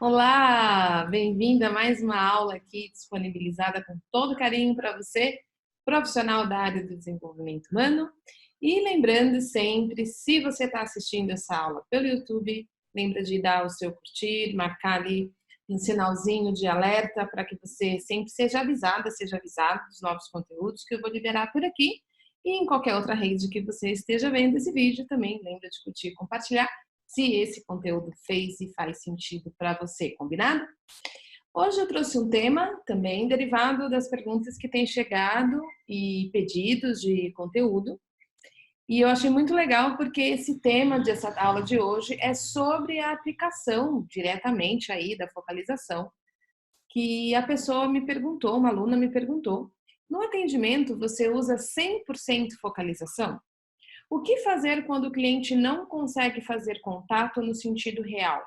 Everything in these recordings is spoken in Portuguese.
Olá, bem-vinda a mais uma aula aqui disponibilizada com todo carinho para você, profissional da área do desenvolvimento humano. E lembrando sempre, se você está assistindo essa aula pelo YouTube, lembra de dar o seu curtir, marcar ali um sinalzinho de alerta para que você sempre seja avisada, seja avisado dos novos conteúdos que eu vou liberar por aqui. E em qualquer outra rede que você esteja vendo esse vídeo também, lembra de curtir e compartilhar se esse conteúdo fez e faz sentido para você, combinado? Hoje eu trouxe um tema também derivado das perguntas que têm chegado e pedidos de conteúdo. E eu achei muito legal porque esse tema dessa aula de hoje é sobre a aplicação diretamente aí da focalização, que a pessoa me perguntou, uma aluna me perguntou, no atendimento você usa 100% focalização? O que fazer quando o cliente não consegue fazer contato no sentido real?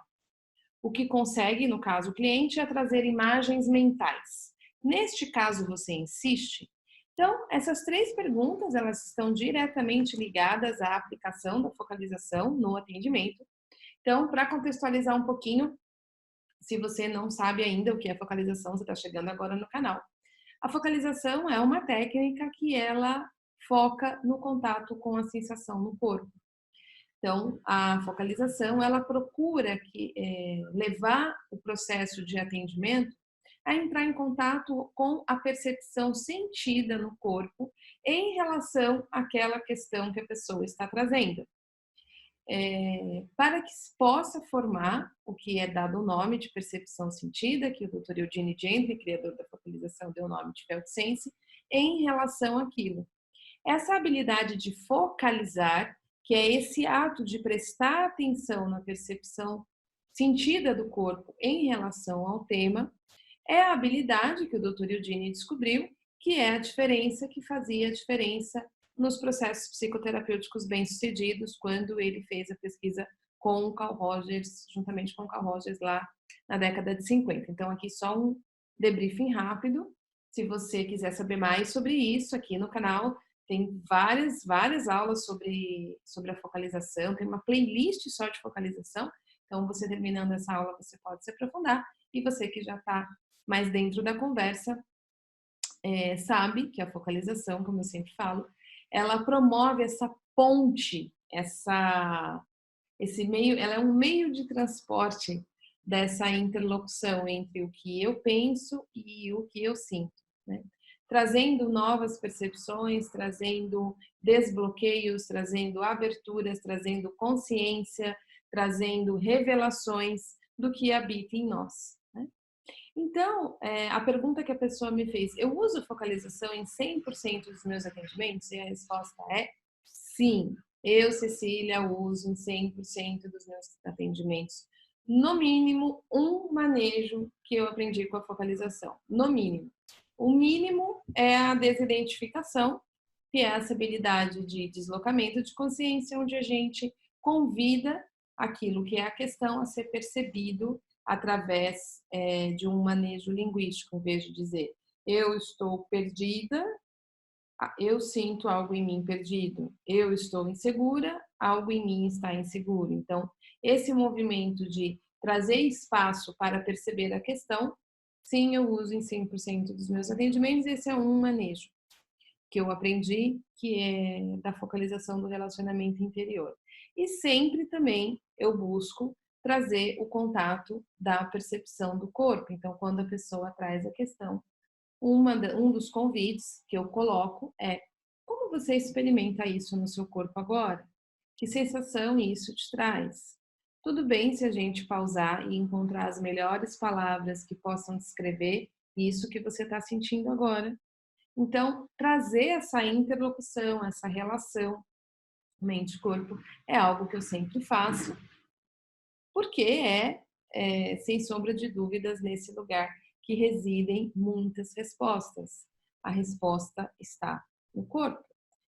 O que consegue, no caso o cliente, é trazer imagens mentais. Neste caso, você insiste? Então, essas três perguntas, elas estão diretamente ligadas à aplicação da focalização no atendimento. Então, para contextualizar um pouquinho, se você não sabe ainda o que é focalização, você está chegando agora no canal. A focalização é uma técnica que ela foca no contato com a sensação no corpo. Então, a focalização, ela procura levar o processo de atendimento a entrar em contato com a percepção sentida no corpo em relação àquela questão que a pessoa está trazendo. Para que se possa formar o que é dado o nome de percepção sentida, que o Dr. Eugene Gentry, criador da focalização, deu o nome de Felt Sense, em relação àquilo. Essa habilidade de focalizar, que é esse ato de prestar atenção na percepção sentida do corpo em relação ao tema, é a habilidade que o Dr. Eugene descobriu, que é a diferença que fazia a diferença nos processos psicoterapêuticos bem-sucedidos, quando ele fez a pesquisa com o Carl Rogers, juntamente com o Carl Rogers lá na década de 50. Então, aqui só um debriefing rápido. Se você quiser saber mais sobre isso, aqui no canal tem várias aulas sobre a focalização, tem uma playlist só de focalização, então você terminando essa aula você pode se aprofundar, e você que já está mais dentro da conversa, sabe que a focalização, como eu sempre falo, ela promove essa ponte, esse meio, ela é um meio de transporte dessa interlocução entre o que eu penso e o que eu sinto, né? Trazendo novas percepções, trazendo desbloqueios, trazendo aberturas, trazendo consciência, trazendo revelações do que habita em nós, né? Então, a pergunta que a pessoa me fez, eu uso focalização em 100% dos meus atendimentos? E a resposta é sim. Eu, Cecília, uso em 100% dos meus atendimentos. No mínimo, um manejo que eu aprendi com a focalização. No mínimo. O mínimo é a desidentificação, que é essa habilidade de deslocamento de consciência, onde a gente convida aquilo que é a questão a ser percebido através de um manejo linguístico, em vez de dizer eu estou perdida, eu sinto algo em mim perdido, eu estou insegura, algo em mim está inseguro. Então, esse movimento de trazer espaço para perceber a questão, sim, eu uso em 100% dos meus atendimentos, esse é um manejo que eu aprendi, que é da focalização do relacionamento interior. E sempre também eu busco trazer o contato da percepção do corpo. Então, quando a pessoa traz a questão, um dos convites que eu coloco é: como você experimenta isso no seu corpo agora? Que sensação isso te traz? Tudo bem se a gente pausar e encontrar as melhores palavras que possam descrever isso que você está sentindo agora. Então, trazer essa interlocução, essa relação mente-corpo é algo que eu sempre faço, porque sem sombra de dúvidas, nesse lugar que residem muitas respostas. A resposta está no corpo,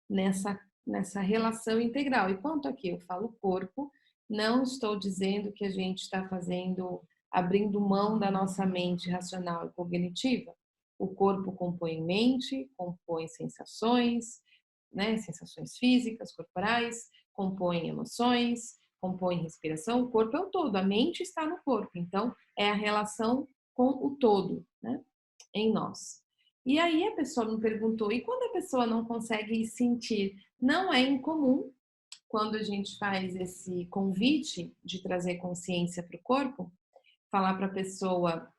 nessa relação integral. E quanto aqui eu falo corpo, não estou dizendo que a gente está abrindo mão da nossa mente racional e cognitiva. O corpo compõe mente, compõe sensações, né, sensações físicas, corporais, compõe emoções, compõe respiração, o corpo é o todo, a mente está no corpo. Então, é a relação com o todo, né, em nós. E aí a pessoa me perguntou, e quando a pessoa não consegue sentir? Não é incomum, quando a gente faz esse convite de trazer consciência para o corpo, falar para a pessoa,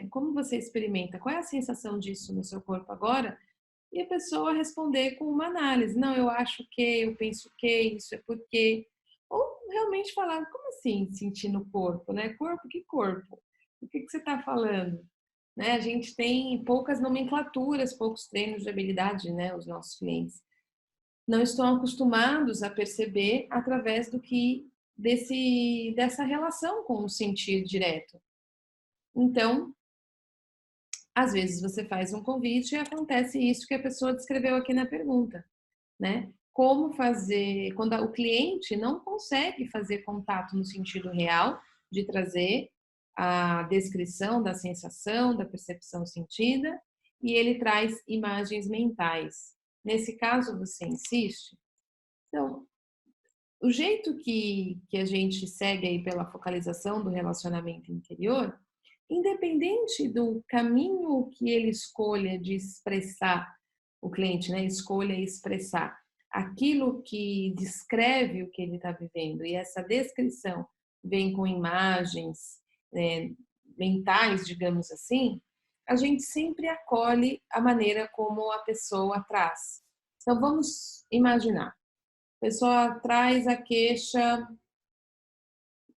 como você experimenta, qual é a sensação disso no seu corpo agora? E a pessoa responder com uma análise, não, eu acho que, eu penso que, isso é porque, ou realmente falar, como assim sentir no corpo, né? Corpo, que corpo? O que você está falando? Né? A gente tem poucas nomenclaturas, poucos treinos de habilidade, né? Os nossos clientes não estão acostumados a perceber através dessa relação com o sentir direto. Então, às vezes você faz um convite e acontece isso que a pessoa descreveu aqui na pergunta, né? Como fazer quando o cliente não consegue fazer contato no sentido real de trazer a descrição da sensação, da percepção sentida, e ele traz imagens mentais. Nesse caso, você insiste? Então, o jeito que a gente segue aí pela focalização do relacionamento interior, independente do caminho que ele escolha de expressar, o cliente, né, escolha expressar aquilo que descreve o que ele está vivendo, e essa descrição vem com imagens, mentais, digamos assim, a gente sempre acolhe a maneira como a pessoa traz. Então vamos imaginar, a pessoa traz a queixa.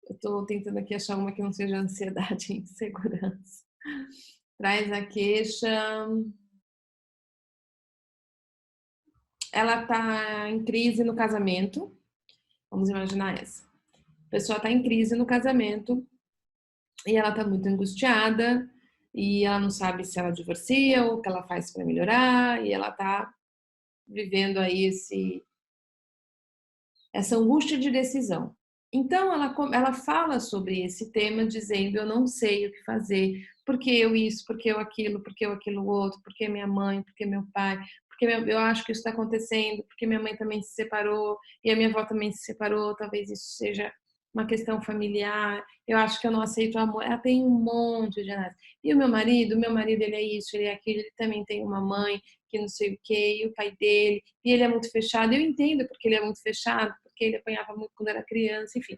Eu estou tentando aqui achar uma que não seja ansiedade e insegurança. Traz a queixa. Ela está em crise no casamento. Vamos imaginar essa. A pessoa está em crise no casamento e ela está muito angustiada e ela não sabe se ela divorcia ou o que ela faz para melhorar, e ela está vivendo aí essa angústia de decisão. Então, ela fala sobre esse tema dizendo, eu não sei o que fazer, porque eu isso, porque eu aquilo outro, porque minha mãe, porque meu pai, porque eu acho que isso está acontecendo, porque minha mãe também se separou, e a minha avó também se separou, talvez isso seja uma questão familiar, eu acho que eu não aceito o amor, ela tem um monte de análise. E o meu marido ele é isso, ele é aquilo, ele também tem uma mãe que não sei o quê, e o pai dele, e ele é muito fechado, eu entendo porque ele é muito fechado, porque ele apanhava muito quando era criança, enfim.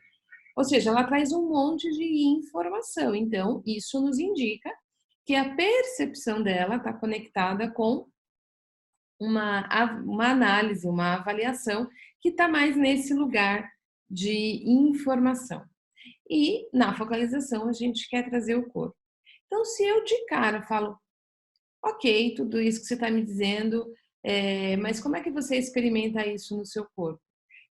Ou seja, ela traz um monte de informação. Então, isso nos indica que a percepção dela está conectada com uma análise, uma avaliação que está mais nesse lugar de informação. E na focalização a gente quer trazer o corpo. Então, se eu de cara falo, ok, tudo isso que você está me dizendo, mas como é que você experimenta isso no seu corpo?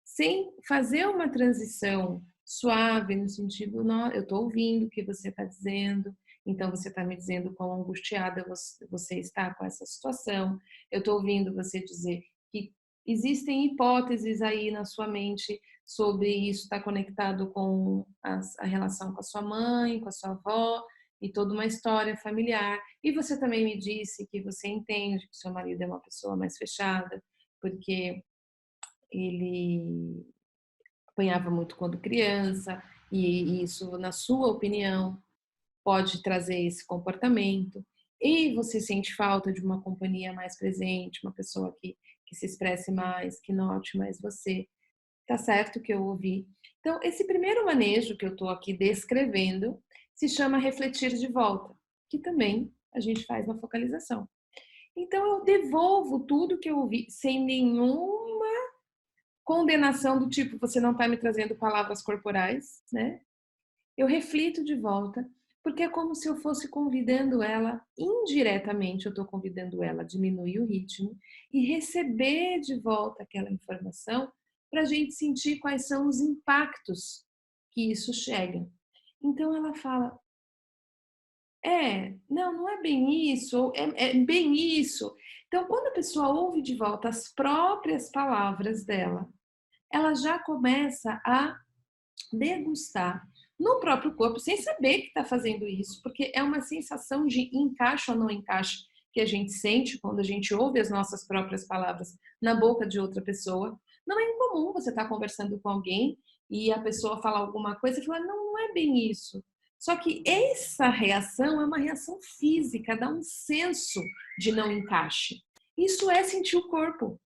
Sem fazer uma transição suave, no sentido, não, eu estou ouvindo o que você está dizendo, então você está me dizendo quão angustiada você está com essa situação, eu estou ouvindo você dizer que existem hipóteses aí na sua mente sobre isso estar conectado com a relação com a sua mãe, com a sua avó, e toda uma história familiar. E você também me disse que você entende que seu marido é uma pessoa mais fechada, porque ele apanhava muito quando criança, e isso, na sua opinião, pode trazer esse comportamento. E você sente falta de uma companhia mais presente, uma pessoa que se expresse mais, que note mais você. Tá certo que eu ouvi. Então, esse primeiro manejo que eu estou aqui descrevendo se chama refletir de volta, que também a gente faz na focalização. Então, eu devolvo tudo que eu ouvi sem nenhuma condenação do tipo, você não está me trazendo palavras corporais, né? Eu reflito de volta, porque é como se eu fosse convidando ela, indiretamente eu estou convidando ela a diminuir o ritmo e receber de volta aquela informação para a gente sentir quais são os impactos que isso chega. Então ela fala, não é bem isso, ou é bem isso. Então quando a pessoa ouve de volta as próprias palavras dela, ela já começa a degustar no próprio corpo, sem saber que está fazendo isso, porque é uma sensação de encaixe ou não encaixe que a gente sente quando a gente ouve as nossas próprias palavras na boca de outra pessoa. Não é incomum você estar conversando com alguém e a pessoa falar alguma coisa e falar, não, não é bem isso. Só que essa reação é uma reação física, dá um senso de não encaixe. Isso é sentir o corpo.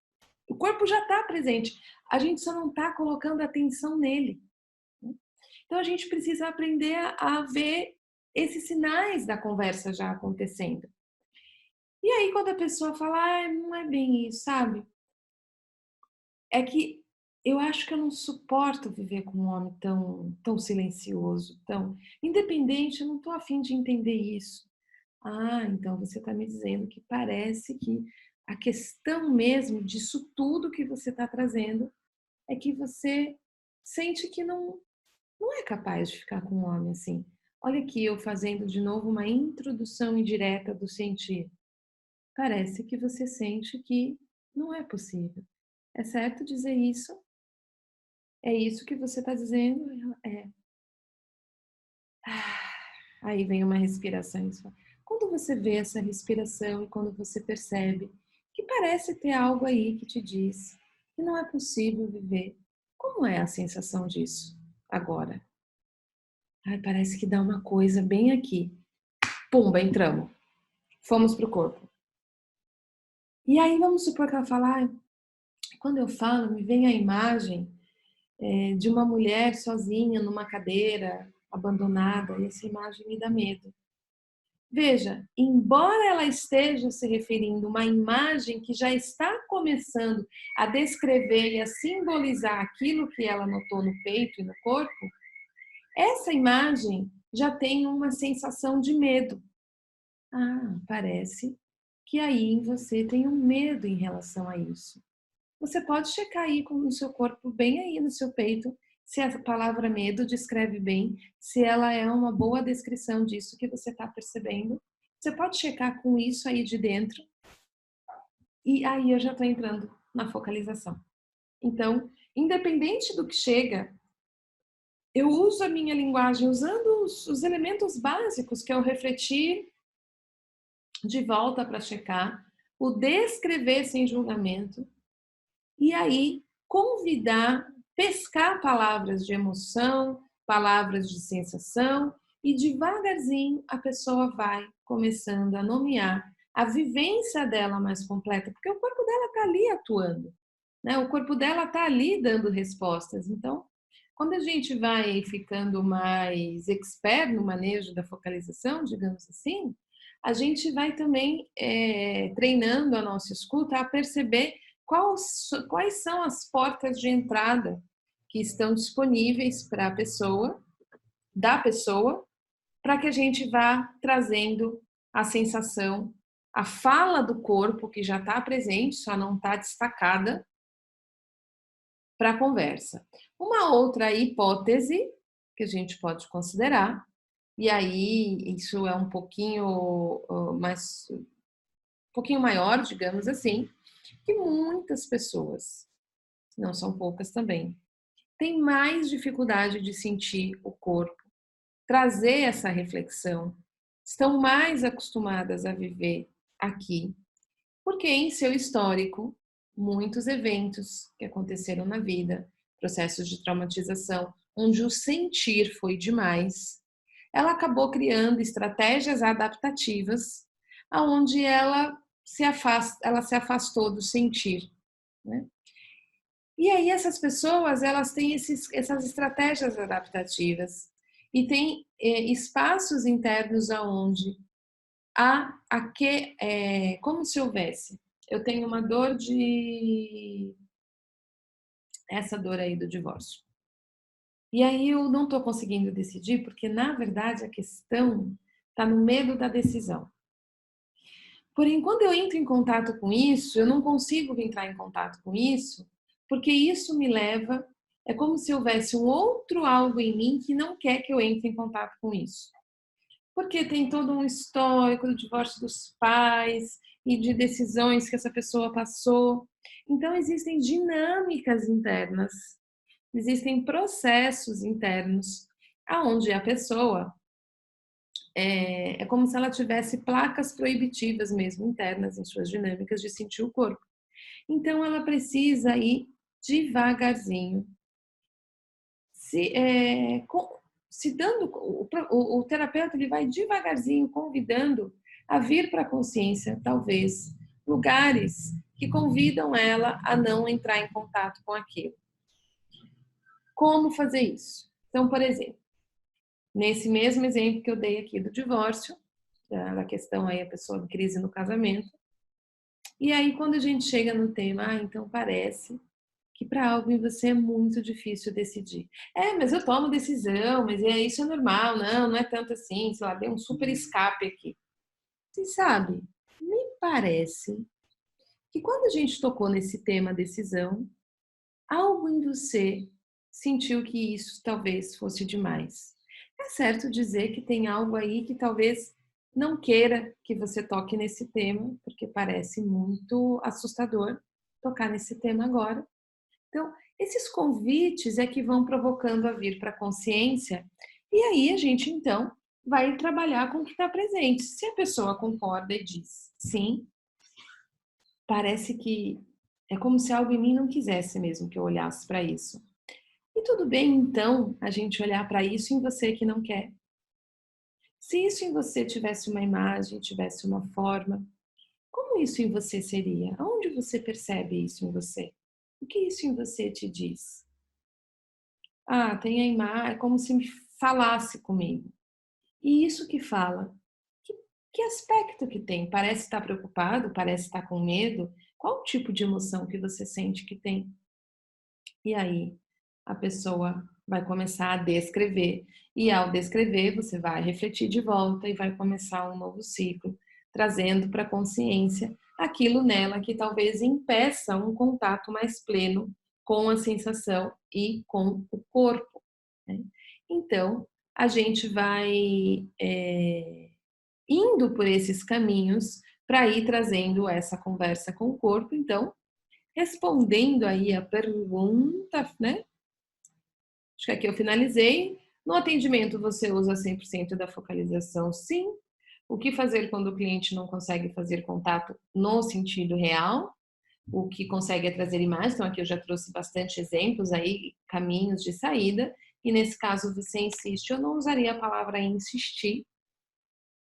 O corpo já está presente. A gente só não está colocando atenção nele. Então a gente precisa aprender a ver esses sinais da conversa já acontecendo. E aí quando a pessoa fala, não é bem isso, sabe? É que eu acho que eu não suporto viver com um homem tão silencioso, tão independente, eu não estou a fim de entender isso. Ah, então você está me dizendo que parece que a questão mesmo disso tudo que você está trazendo é que você sente que não é capaz de ficar com um homem assim. Olha aqui eu fazendo de novo uma introdução indireta do sentir. Parece que você sente que não é possível. É certo dizer isso? É isso que você está dizendo? É. Aí vem uma respiração. Quando você vê essa respiração e quando você percebe que parece ter algo aí que te diz que não é possível viver, como é a sensação disso agora? Ai, parece que dá uma coisa bem aqui. Pumba, entramos. Fomos pro corpo. E aí vamos supor que ela fala, quando eu falo, me vem a imagem de uma mulher sozinha numa cadeira, abandonada, e essa imagem me dá medo. Veja, embora ela esteja se referindo a uma imagem que já está começando a descrever e a simbolizar aquilo que ela notou no peito e no corpo, essa imagem já tem uma sensação de medo. Ah, parece que aí você tem um medo em relação a isso. Você pode checar aí com o seu corpo, bem aí no seu peito, se a palavra medo descreve bem, se ela é uma boa descrição disso que você está percebendo. Você pode checar com isso aí de dentro, e aí eu já estou entrando na focalização. Então, independente do que chega, eu uso a minha linguagem usando os elementos básicos, que é o refletir de volta para checar, o descrever sem julgamento, e aí convidar, pescar palavras de emoção, palavras de sensação, e devagarzinho a pessoa vai começando a nomear a vivência dela mais completa, porque o corpo dela está ali atuando, né? O corpo dela está ali dando respostas. Então, quando a gente vai ficando mais expert no manejo da focalização, digamos assim, a gente vai também treinando a nossa escuta a perceber quais são as portas de entrada que estão disponíveis para a pessoa, da pessoa, para que a gente vá trazendo a sensação, a fala do corpo que já está presente, só não está destacada, para a conversa. Uma outra hipótese que a gente pode considerar, e aí isso é um pouquinho mais, um pouquinho maior, digamos assim, que muitas pessoas, não são poucas também, têm mais dificuldade de sentir o corpo, trazer essa reflexão, estão mais acostumadas a viver aqui, porque em seu histórico, muitos eventos que aconteceram na vida, processos de traumatização, onde o sentir foi demais, ela acabou criando estratégias adaptativas, aonde ela se afastou do sentir, né? E aí essas pessoas, elas têm essas estratégias adaptativas e tem espaços internos aonde como se houvesse, eu tenho uma dor essa dor aí do divórcio. E aí eu não estou conseguindo decidir, porque na verdade a questão está no medo da decisão. Porém, quando eu entro em contato com isso, eu não consigo entrar em contato com isso, porque isso me leva, é como se houvesse um outro algo em mim que não quer que eu entre em contato com isso. Porque tem todo um histórico do divórcio dos pais e de decisões que essa pessoa passou. Então, existem dinâmicas internas, existem processos internos, aonde a pessoa é como se ela tivesse placas proibitivas mesmo internas em suas dinâmicas de sentir o corpo. Então, ela precisa ir devagarzinho, se, se dando, o terapeuta ele vai devagarzinho convidando a vir para a consciência, talvez, lugares que convidam ela a não entrar em contato com aquilo. Como fazer isso? Então, por exemplo, nesse mesmo exemplo que eu dei aqui do divórcio, da questão aí a pessoa em crise no casamento, e aí quando a gente chega no tema, então parece que para algo em você é muito difícil decidir. Mas eu tomo decisão, mas isso é normal, não é tanto assim, sei lá, dei um super escape aqui. Você sabe, me parece que quando a gente tocou nesse tema decisão, algo em você sentiu que isso talvez fosse demais. É certo dizer que tem algo aí que talvez não queira que você toque nesse tema, porque parece muito assustador tocar nesse tema agora. Então, esses convites é que vão provocando a vir para a consciência, e aí a gente então vai trabalhar com o que está presente. Se a pessoa concorda e diz sim, parece que é como se algo em mim não quisesse mesmo que eu olhasse para isso. E tudo bem, então, a gente olhar para isso em você que não quer. Se isso em você tivesse uma imagem, tivesse uma forma, como isso em você seria? Aonde você percebe isso em você? O que isso em você te diz? Tem a imagem, é como se me falasse comigo. E isso que fala, que, que aspecto que tem? Parece estar preocupado? Parece estar com medo? Qual o tipo de emoção que você sente que tem? E aí a pessoa vai começar a descrever. E ao descrever, você vai refletir de volta e vai começar um novo ciclo, trazendo para a consciência aquilo nela que talvez impeça um contato mais pleno com a sensação e com o corpo, né? Então, a gente vai indo por esses caminhos para ir trazendo essa conversa com o corpo. Então, respondendo aí a pergunta, né? Acho que aqui eu finalizei. No atendimento, você usa 100% da focalização, sim. O que fazer quando o cliente não consegue fazer contato no sentido real? O que consegue é trazer imagens. Então, aqui eu já trouxe bastante exemplos aí, caminhos de saída. E nesse caso, você insiste. Eu não usaria a palavra insistir,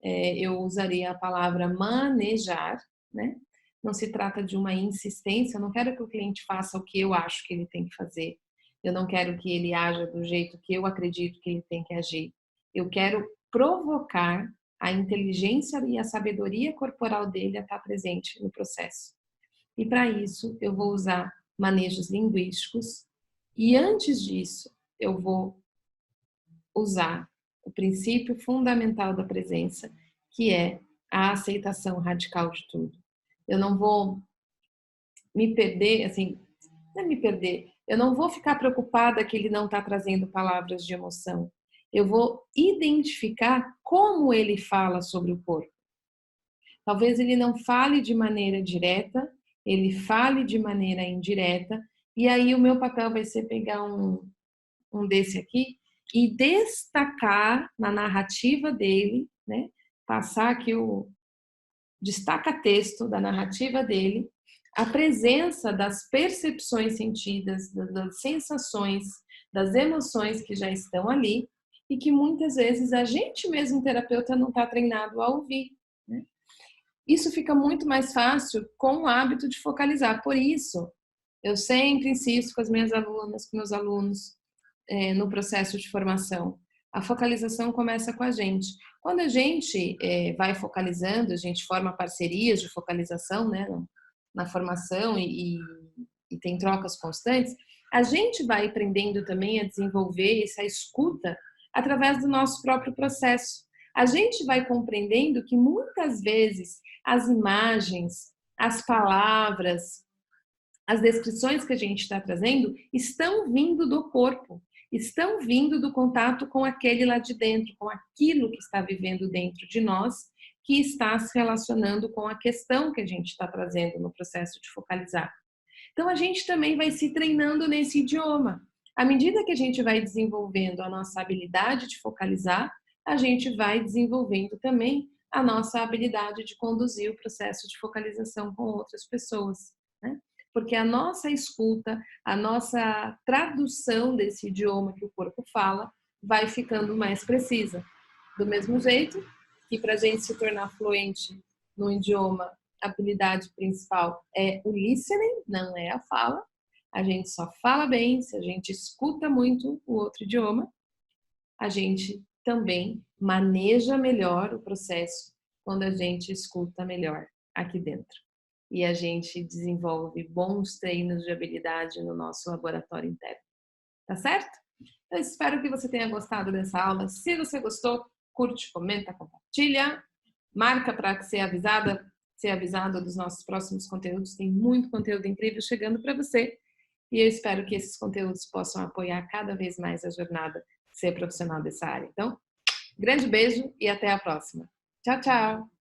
eu usaria a palavra manejar, né? Não se trata de uma insistência, eu não quero que o cliente faça o que eu acho que ele tem que fazer. Eu não quero que ele haja do jeito que eu acredito que ele tem que agir. Eu quero provocar a inteligência e a sabedoria corporal dele a estar presente no processo. E para isso, eu vou usar manejos linguísticos e antes disso, eu vou usar o princípio fundamental da presença, que é a aceitação radical de tudo. Eu não vou me perder, assim, não é me perder, eu não vou ficar preocupada que ele não está trazendo palavras de emoção. Eu vou identificar como ele fala sobre o corpo. Talvez ele não fale de maneira direta, ele fale de maneira indireta, e aí o meu papel vai ser pegar um desse aqui e destacar na narrativa dele, né? Passar aqui o destaca-texto da narrativa dele, a presença das percepções sentidas, das sensações, das emoções que já estão ali e que muitas vezes a gente mesmo, terapeuta, não está treinado a ouvir, né? Isso fica muito mais fácil com o hábito de focalizar. Por isso, eu sempre insisto com as minhas alunas, com meus alunos, no processo de formação. A focalização começa com a gente. Quando a gente vai focalizando, a gente forma parcerias de focalização, né, na formação e tem trocas constantes, a gente vai aprendendo também a desenvolver essa escuta através do nosso próprio processo. A gente vai compreendendo que muitas vezes as imagens, as palavras, as descrições que a gente está trazendo estão vindo do corpo, estão vindo do contato com aquele lá de dentro, com aquilo que está vivendo dentro de nós, que está se relacionando com a questão que a gente está trazendo no processo de focalizar. Então, a gente também vai se treinando nesse idioma. À medida que a gente vai desenvolvendo a nossa habilidade de focalizar, a gente vai desenvolvendo também a nossa habilidade de conduzir o processo de focalização com outras pessoas, né? porque a nossa escuta, a nossa tradução desse idioma que o corpo fala vai ficando mais precisa. Do mesmo jeito que para a gente se tornar fluente no idioma, a habilidade principal é o listening, não é a fala. A gente só fala bem se a gente escuta muito o outro idioma. A gente também maneja melhor o processo quando a gente escuta melhor aqui dentro. E a gente desenvolve bons treinos de habilidade no nosso laboratório interno. Tá certo? Eu espero que você tenha gostado dessa aula. Se você gostou, curte, comenta, compartilha, marca para ser avisado dos nossos próximos conteúdos. Tem muito conteúdo incrível chegando para você. E eu espero que esses conteúdos possam apoiar cada vez mais a jornada de ser profissional dessa área. Então, grande beijo e até a próxima. Tchau, tchau!